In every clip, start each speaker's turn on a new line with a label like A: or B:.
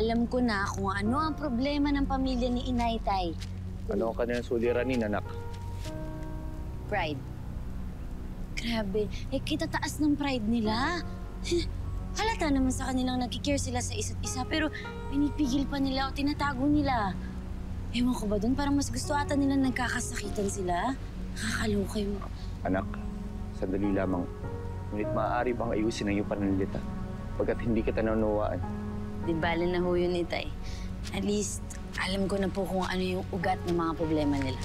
A: alam ko na kung ano ang problema ng pamilya ni Inaytay.
B: Ano ang kanilang suliranin, anak?
A: Pride. Grabe, kitataas ng pride nila. Halata naman sa kanilang nagkikare sila sa isa't isa, pero pinipigil pa nila o tinatago nila. Ewan ko ba dun, parang mas gusto ata nila nagkakasakitan sila. Nakakaloka yung...
B: Anak, sandali lamang. Ngunit maaari bang ayusin ang iyong pananalita pagkat hindi kita naunawaan?
A: Di bale na ho yun, Itay. At least, alam ko na po kung ano yung ugat ng mga problema nila.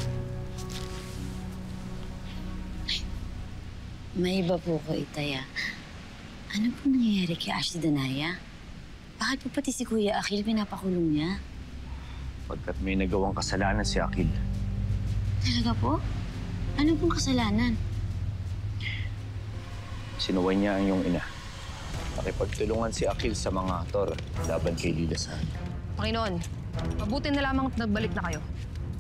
A: May iba po ko, Itay. Ano po nangyayari kay Ashley Danaya? Bakit po pati si Kuya Akil pinapakulong niya?
B: Pagkat may nagawang kasalanan si Akil.
A: Talaga po? Ano pong kasalanan?
B: Sinuway niya ang iyong ina. Nakipagtulungan si Akil sa mga aktor laban kay Lilasan.
C: Panginoon, mabuti na lamang at nagbalik na kayo.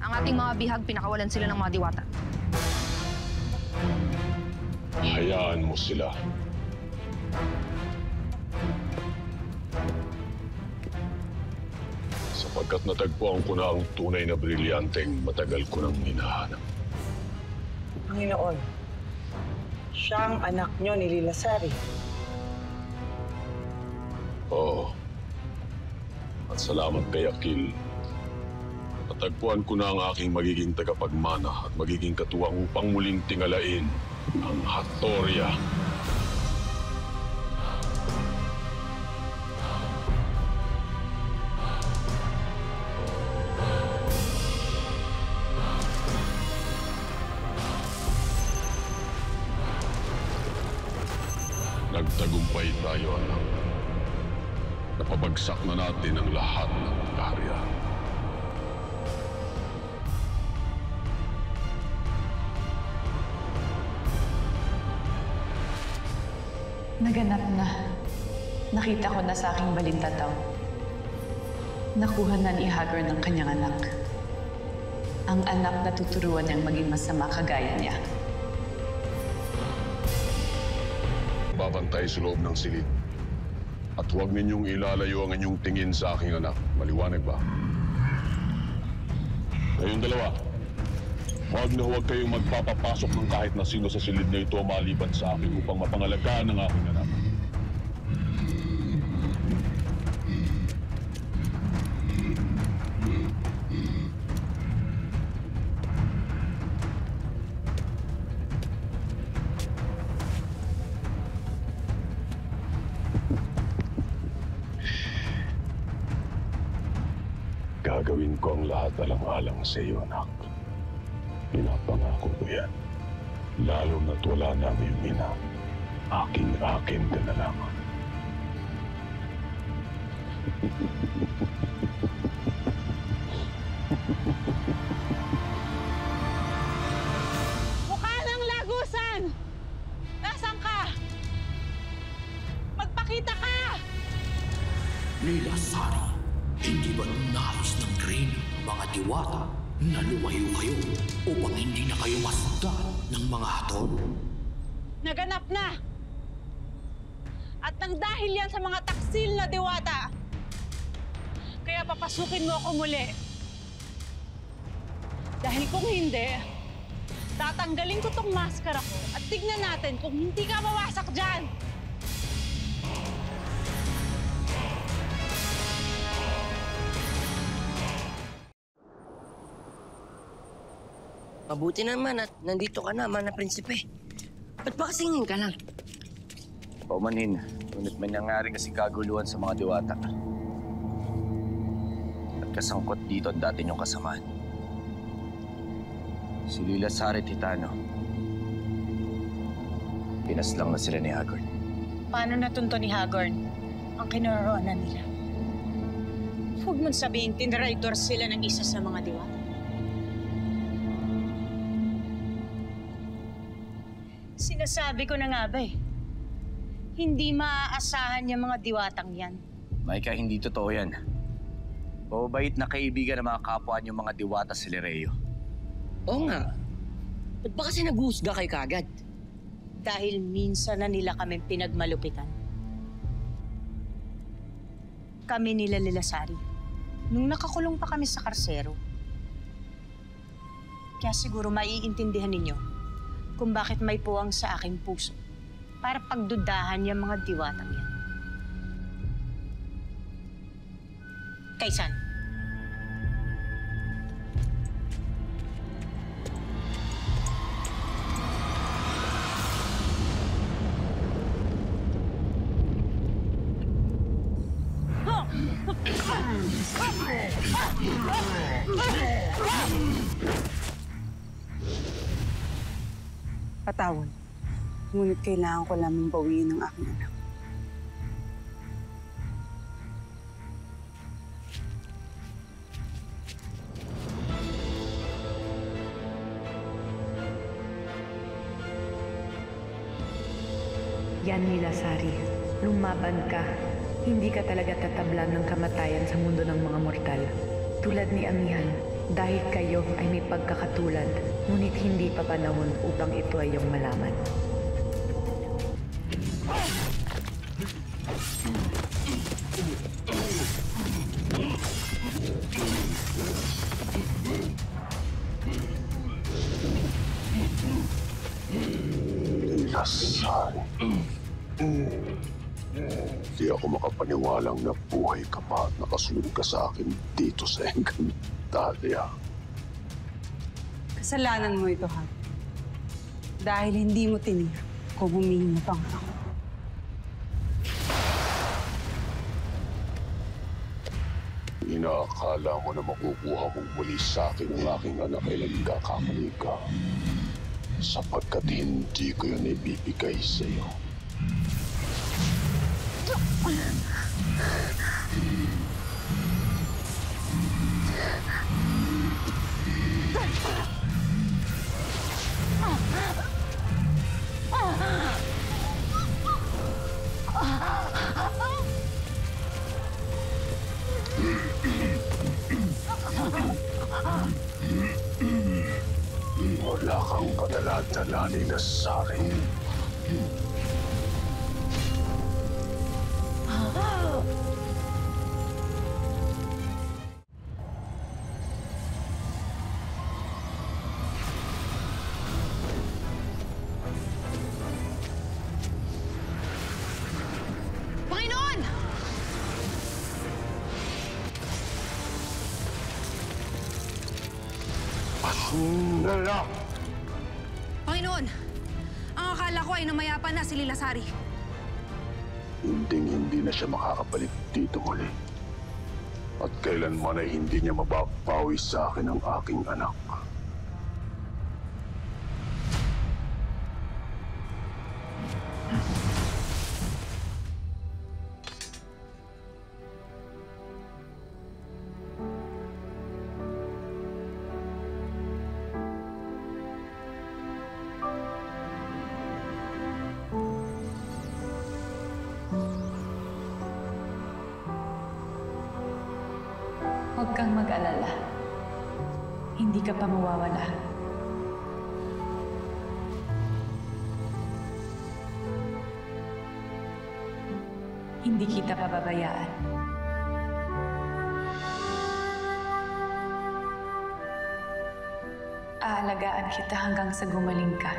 C: Ang ating mga bihag, pinakawalan sila ng mga diwata.
D: Hayaan mo sila. Sapagkat natagpuan ko na ang tunay na brilyanteng matagal ko nang hinahanap.
E: Panginoon, siya ang anak niyo ni Lilasari.
D: Oo. At salamat kay Akil. Natagpuan ko na ang aking magiging tagapagmana at magiging katuwang upang muling tingalain ang Hattorya. Nagtagumpay tayo, anak. Napabagsak na natin ang lahat ng karya.
F: Naganap na. Nakita ko na sa aking balintataw. Nakuha na ni Hagar ng kanyang anak. Ang anak na tuturuan niyang maging masama kagaya niya.
D: Babantay sa loob ng silid. At huwag ninyong ilalayo ang inyong tingin sa aking anak. Maliwanag ba? Kayong dalawa, huwag kayong magpapapasok ng kahit na sino sa silid na ito maliban sa akin upang mapangalagaan ang aking anak. Gagawin ko ang lahat alang-alang sa iyo, anak. Pinapangako ko yan. Lalo na't wala na ang iyong ina. Aking-akin ka na lamang.
E: Mukha ng lagusan! Nasaan ka? Magpakita ka!
G: Lilasari, hindi ba nais ng Crane, mga diwata, na lumayo kayo upang hindi na kayo masdan ng mga haton?
E: Naganap na! At nang dahil yan sa mga taksil na diwata, kaya papasukin mo ako muli. Dahil kung hindi, tatanggalin ko tong maskara ko at tignan natin kung hindi ka mawasak dyan!
H: Mabuti naman at nandito ka na, Mana Prinsipe. Ba't ba kasingin ka lang?
B: Paumanhin, ngunit may nangyari kasi kaguluhan sa mga diwata. At kasangkot dito ang dati niyong kasamahan. Si Lilasari Titano. Pinaslang na sila ni Hagorn.
I: Paano natunto ni Hagorn ang kinaroroonan nila? Huwag mong sabihin tinraitor sila ng isa sa mga diwata. Sinasabi ko na nga ba eh. Hindi maaasahan yung mga diwatang yan.
B: Maika, hindi totoo yan. Mababait na kaibigan ng mga kapwa niyong mga diwata si Lireo.
H: Oo nga. Ba't ba kasi nag-uusga kayo kagad?
I: Dahil minsan na nila kami pinagmalupitan. kami nila Lilasari nung nakakulong pa kami sa karsero. Kaya siguro maiintindihan ninyo kung bakit may puwang sa aking puso para pagdudahan yung mga diwatang yan. Kaysan?
J: Patawad. Ngunit kailangan ko lamang bawiin ang aking anak.
F: Yan, Lilasari. Lumaban ka. Hindi ka talaga tatablan ng kamatayan sa mundo ng mga mortal. Tulad ni Amihan, dahil kayo ay may pagkakatulad, ngunit hindi pa panahon upang ito ay iyong malaman.
D: Lilasari. Hindi ako makapaniwalang nabuhay ka pa at nakasunod ka sa akin dito sa Encantadia.
J: Kasalanan mo ito, Han. Dahil hindi mo tinira kung humingi pa nga ako.
D: Inaakala mo na makukuha mong muli sa akin ang aking anak ay nagkakamali ka. Sapagkat hindi ko yun ibibigay sa iyo. Wala kang kadala-dala, Lilasari.
C: Panginoon!
D: Nala!
C: Panginoon! Ang akala ko ay namayapa na si Lilasari.
D: Hindi na siya makakabalik dito muli. At kailanman ay hindi niya mababawi sa akin ang aking anak.
F: Huwag kang mag-alala. Hindi ka pa mawawala. Hindi kita pababayaan. Aalagaan kita hanggang sa gumaling ka.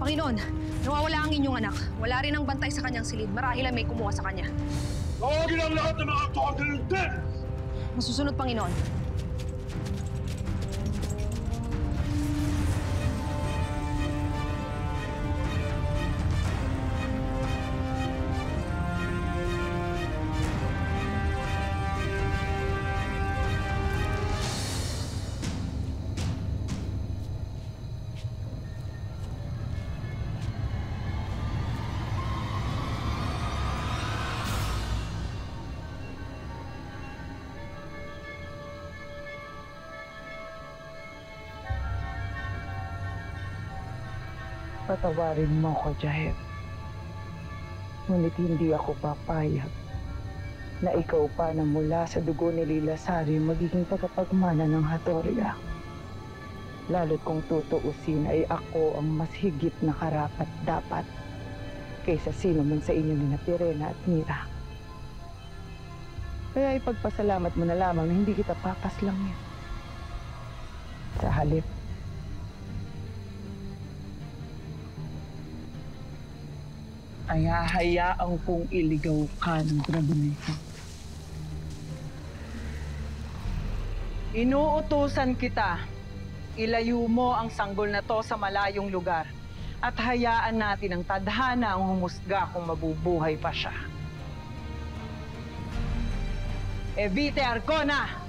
C: Panginoon, nawawala ang inyong anak. Wala rin ang bantay sa kanyang silid. Marahil ay may kumuha sa kanya.
D: Tawagin ang lahat ng mga tuwagin din!
C: Masusunod, Panginoon.
K: Patawarin mo ko, Jahet. Ngunit hindi ako papayag na ikaw pa na mula sa dugo ni Lila Sari magiging tagapagmana ng Hatoria. Lalo't kung tutuusin ay ako ang mas higit na karapat-dapat kaysa sino man sa inyo ni Pirena at Mira. Kaya ipagpasalamat mo na lamang na hindi kita papaslangin. Sa halip, ay hahayaan kong iligaw ka ng dragonito. Inuutusan kita, ilayo mo ang sanggol na to sa malayong lugar at hayaan natin ang tadhana ang humusga kung mabubuhay pa siya. Evite Arcona!